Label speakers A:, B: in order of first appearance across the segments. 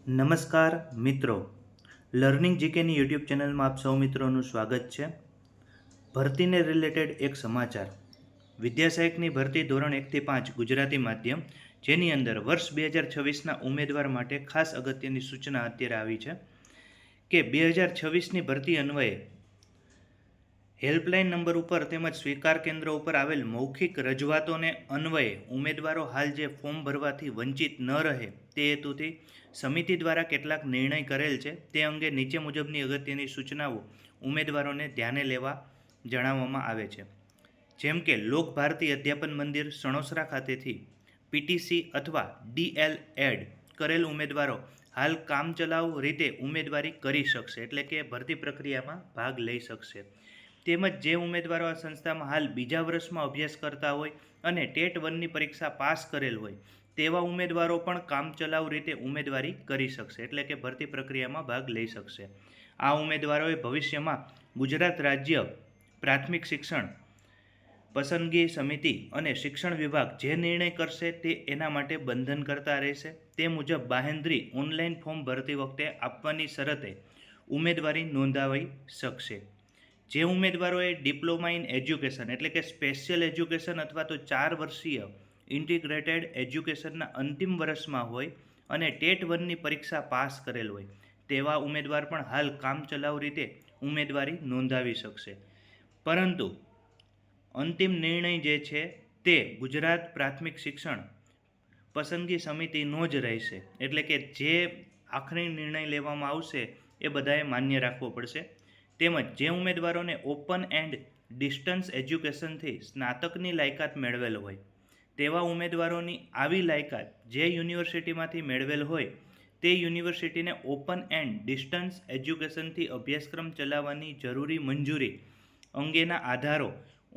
A: નમસ્કાર મિત્રો, learning જીકેની YouTube ચેનલમાં આપ સૌ મિત્રોનું સ્વાગત છે. ભરતીને રિલેટેડ એક સમાચાર. વિદ્યાસહાયકની ભરતી ધોરણ 1 થી 5 ગુજરાતી માધ્યમ, જેની અંદર વર્ષ 2026ના ઉમેદવાર માટે ખાસ અગત્યની સૂચના અત્યારે આવી છે કે 2026ની ભરતી અન્વયે હેલ્પલાઇન નંબર ઉપર તેમજ સ્વીકાર કેન્દ્ર ઉપર આવેલ મૌખિક રજૂઆતોને અન્વયે ઉમેદવારો હાલ જે ફોર્મ ભરવાથી વંચિત ન રહે તે હેતુથી સમિતિ દ્વારા કેટલાક નિર્ણય કરેલ છે. તે અંગે નીચે મુજબની અગત્યની સૂચનાઓ ઉમેદવારોને ધ્યાને લેવા જણાવવામાં આવે છે. જેમ કે લોક ભારતી અધ્યાપન મંદિર સણોસરા ખાતેથી પીટીસી અથવા ડીએલએડ કરેલ ઉમેદવારો હાલ કામચલાઉ રીતે ઉમેદવારી કરી શકશે, એટલે કે ભરતી પ્રક્રિયામાં ભાગ લઈ શકશે. તેમજ જે ઉમેદવારો આ સંસ્થામાં હાલ બીજા વર્ષમાં અભ્યાસ કરતા હોય અને ટેટ 1ની પરીક્ષા પાસ કરેલ હોય તેવા ઉમેદવારો પણ કામચલાઉ રીતે ઉમેદવારી કરી શકશે, એટલે કે ભરતી પ્રક્રિયામાં ભાગ લઈ શકશે. આ ઉમેદવારોએ ભવિષ્યમાં ગુજરાત રાજ્ય પ્રાથમિક શિક્ષણ પસંદગી સમિતિ અને શિક્ષણ વિભાગ જે નિર્ણય કરશે તે એના માટે બંધન કરતા રહેશે. તે મુજબ બાહેંધરી ઓનલાઈન ફોર્મ ભરતી વખતે આપવાની શરતે ઉમેદવારી નોંધાવી શકશે. જે ઉમેદવારોએ ડિપ્લોમા ઇન એજ્યુકેશન એટલે કે સ્પેશિયલ એજ્યુકેશન અથવા તો 4 વર્ષીય ઇન્ટિગ્રેટેડ એજ્યુકેશનના અંતિમ વર્ષમાં હોય અને ટેટ 1ની પરીક્ષા પાસ કરેલ હોય તેવા ઉમેદવાર પણ હાલ કામચલાઉ રીતે ઉમેદવારી નોંધાવી શકશે. પરંતુ અંતિમ નિર્ણય જે છે તે ગુજરાત પ્રાથમિક શિક્ષણ પસંદગી સમિતિનો જ રહેશે, એટલે કે જે આખરી નિર્ણય લેવામાં આવશે એ બધાએ માન્ય રાખવો પડશે. તેમજ જે ઉમેદવારોને ઓપન એન્ડ ડિસ્ટન્સ એજ્યુકેશનથી સ્નાતકની લાયકાત મેળવેલ હોય તેવા ઉમેદવારોની આવી લાયકાત જે યુનિવર્સિટીમાંથી મેળવેલ હોય તે યુનિવર્સિટીને ઓપન એન્ડ ડિસ્ટન્સ એજ્યુકેશનથી અભ્યાસક્રમ ચલાવવાની જરૂરી મંજૂરી અંગેના આધારો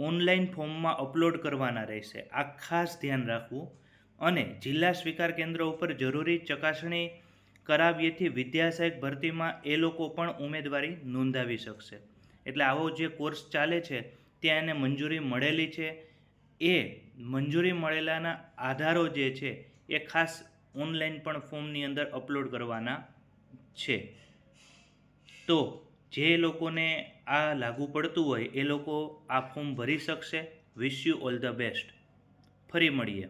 A: ઓનલાઈન ફોર્મમાં અપલોડ કરવાના રહેશે. આ ખાસ ધ્યાન રાખવું. અને જિલ્લા સ્વીકાર કેન્દ્ર ઉપર જરૂરી ચકાસણી કરાવ્યેથી વિદ્યાસહાયક ભરતીમાં એ લોકો પણ ઉમેદવારી નોંધાવી શકશે. એટલે આવો જે કોર્સ ચાલે છે ત્યાં એને મંજૂરી મળેલી છે, એ મંજૂરી મળેલાના આધારો જે છે એ ખાસ ઓનલાઈન પણ ફોર્મની અંદર અપલોડ કરવાના છે. તો જે લોકોને આ લાગુ પડતું હોય એ લોકો આ ફોર્મ ભરી શકશે. Wish you all the best. ફરી મળીએ.